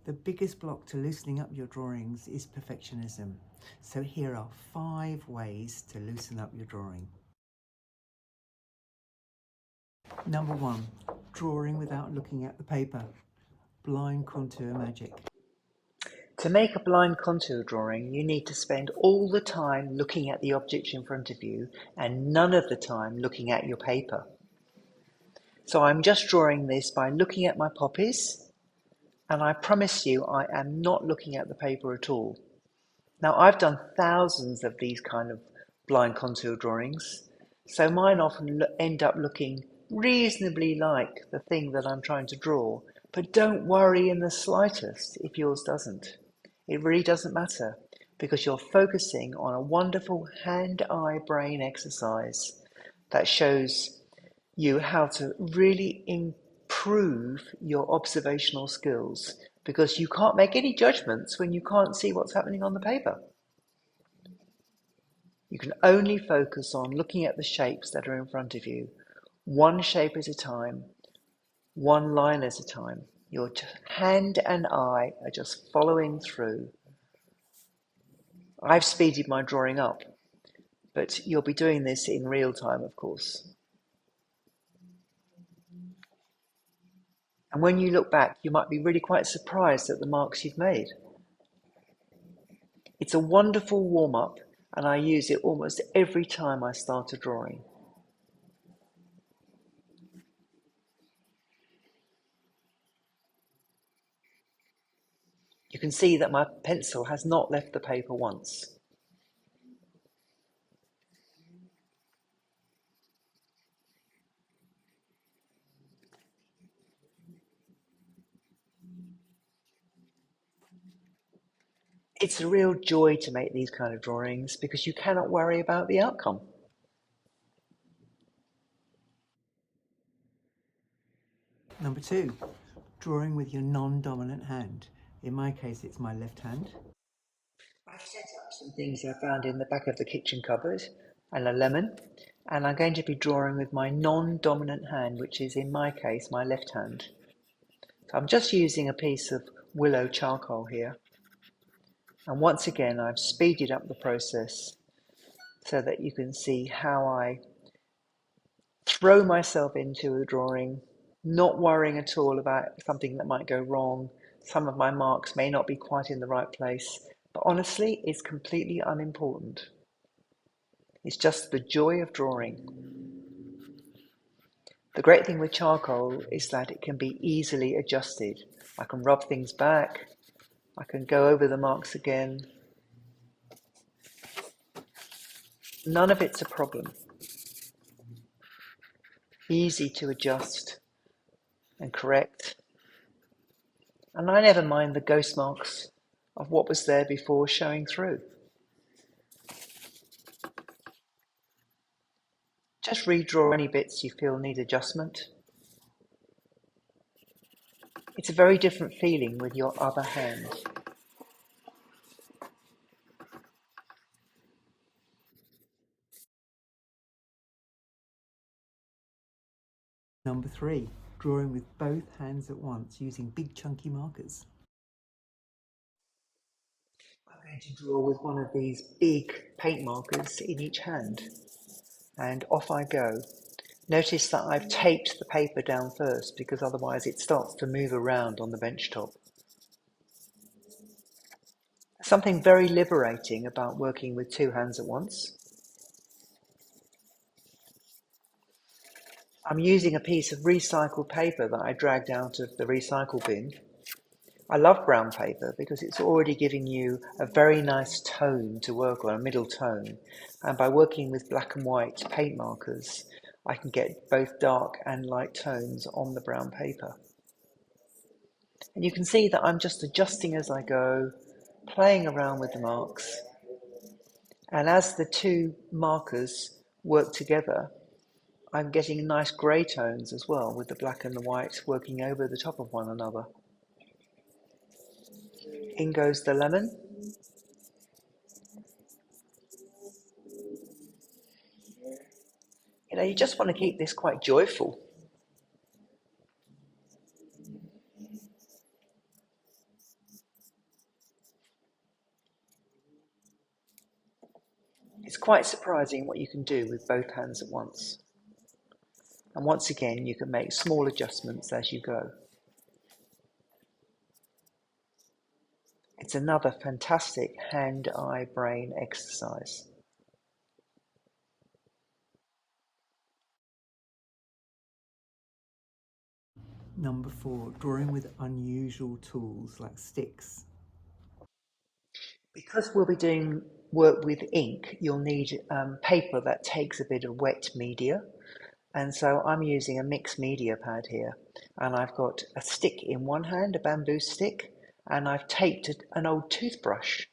The biggest block to loosening up your drawings is perfectionism. So here are 5 ways to loosen up your drawing. Number 1, drawing without looking at the paper. Blind contour magic. To make a blind contour drawing, you need to spend all the time looking at the object in front of you and none of the time looking at your paper. So I'm just drawing this by looking at my poppies, and I promise you I am not looking at the paper at all. Now, I've done thousands of these kind of blind contour drawings, so mine often end up looking reasonably like the thing that I'm trying to draw, but don't worry in the slightest if yours doesn't. It really doesn't matter, because you're focusing on a wonderful hand-eye brain exercise that shows you how to really improve your observational skills, because you can't make any judgments when you can't see what's happening on the paper. You can only focus on looking at the shapes that are in front of you, one shape at a time, one line at a time. Your hand and eye are just following through. I've speeded my drawing up, but you'll be doing this in real time, of course. And when you look back, you might be really quite surprised at the marks you've made. It's a wonderful warm-up, and I use it almost every time I start a drawing. You can see that my pencil has not left the paper once. It's a real joy to make these kind of drawings because you cannot worry about the outcome. Number 2, drawing with your non-dominant hand. In my case, it's my left hand. I've set up some things I found in the back of the kitchen cupboard and a lemon, and I'm going to be drawing with my non-dominant hand, which is in my case my left hand. So I'm just using a piece of willow charcoal here, and once again I've speeded up the process so that you can see how I throw myself into a drawing, not worrying at all about something that might go wrong. Some of my marks may not be quite in the right place, but honestly, it's completely unimportant. It's just the joy of drawing. The great thing with charcoal is that it can be easily adjusted. I can rub things back, I can go over the marks again. None of it's a problem. Easy to adjust and correct. And I never mind the ghost marks of what was there before showing through. Just redraw any bits you feel need adjustment. It's a very different feeling with your other hand. Number 3, drawing with both hands at once using big chunky markers. I'm going to draw with one of these big paint markers in each hand, and off I go. Notice that I've taped the paper down first because otherwise it starts to move around on the bench top. Something very liberating about working with two hands at once. I'm using a piece of recycled paper that I dragged out of the recycle bin. I love brown paper because it's already giving you a very nice tone to work on, a middle tone. And by working with black and white paint markers, I can get both dark and light tones on the brown paper. And you can see that I'm just adjusting as I go, playing around with the marks. And as the two markers work together, I'm getting nice grey tones as well, with the black and the white working over the top of one another. In goes the lemon. You just want to keep this quite joyful. It's quite surprising what you can do with both hands at once. And once again, you can make small adjustments as you go. It's another fantastic hand-eye-brain exercise. Number 4, drawing with unusual tools like sticks. Because we'll be doing work with ink, you'll need paper that takes a bit of wet media. And so I'm using a mixed media pad here. And I've got a stick in one hand, a bamboo stick, and I've taped an old toothbrush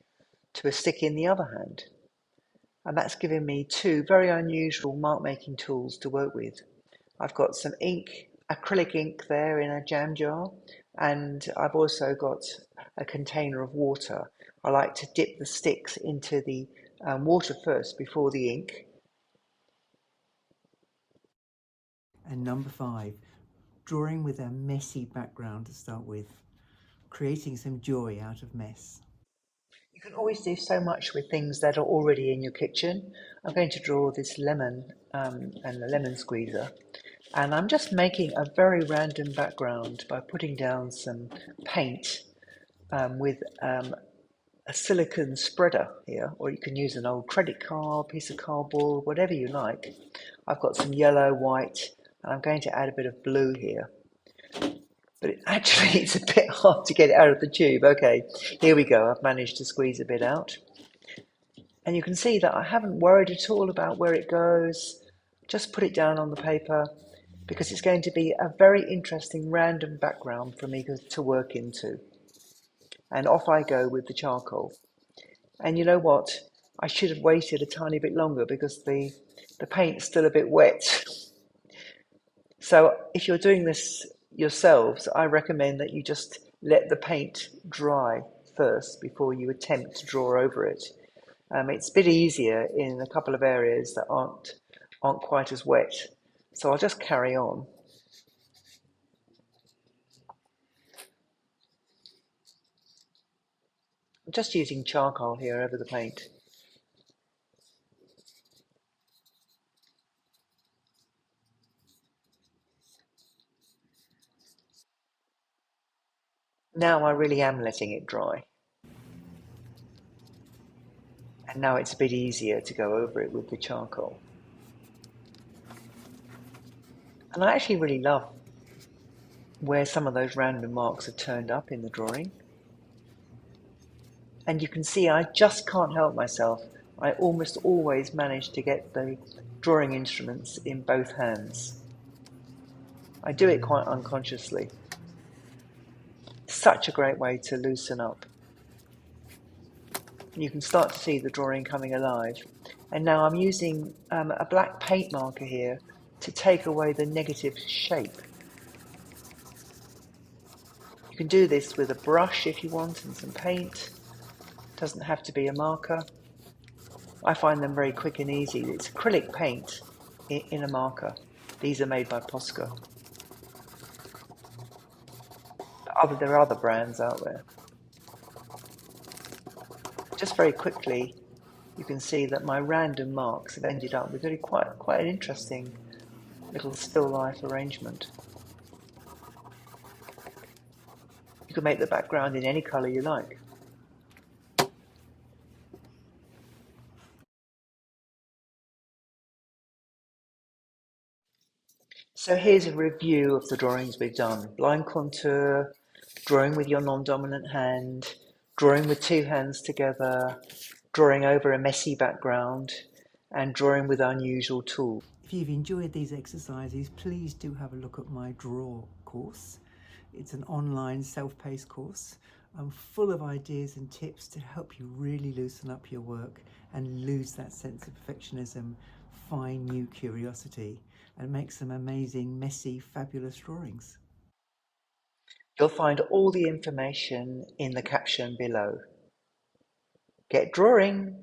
to a stick in the other hand. And that's given me two very unusual mark making tools to work with. I've got some ink, acrylic ink there in a jam jar, and I've also got a container of water. I like to dip the sticks into the water first before the ink. And number 5, drawing with a messy background to start with, creating some joy out of mess. You can always do so much with things that are already in your kitchen. I'm going to draw this lemon and the lemon squeezer. And I'm just making a very random background by putting down some paint with a silicone spreader here, or you can use an old credit card, piece of cardboard, whatever you like. I've got some yellow, white, and I'm going to add a bit of blue here. But actually, it's a bit hard to get it out of the tube. Okay, here we go. I've managed to squeeze a bit out. And you can see that I haven't worried at all about where it goes. Just put it down on the paper because it's going to be a very interesting random background for me to work into. And off I go with the charcoal. And you know what? I should have waited a tiny bit longer because the paint's still a bit wet. So if you're doing this yourselves, I recommend that you just let the paint dry first before you attempt to draw over it. It's a bit easier in a couple of areas that aren't quite as wet. So I'll just carry on. I'm just using charcoal here over the paint. Now I really am letting it dry. And now it's a bit easier to go over it with the charcoal. And I actually really love where some of those random marks have turned up in the drawing. And you can see I just can't help myself. I almost always manage to get the drawing instruments in both hands. I do it quite unconsciously. Such a great way to loosen up. And you can start to see the drawing coming alive. And now I'm using a black paint marker here to take away the negative shape. You can do this with a brush if you want and some paint. Doesn't have to be a marker. I find them very quick and easy. It's acrylic paint in a marker. These are made by Posca. There are other brands out there. Just very quickly, you can see that my random marks have ended up with really quite an interesting little still life arrangement. You can make the background in any colour you like. So here's a review of the drawings we've done. Blind contour, drawing with your non-dominant hand, drawing with two hands together, drawing over a messy background, and drawing with unusual tools. If you've enjoyed these exercises, please do have a look at my Draw course. It's an online self-paced course. I'm full of ideas and tips to help you really loosen up your work and lose that sense of perfectionism, find new curiosity, and make some amazing, messy, fabulous drawings. You'll find all the information in the caption below. Get drawing!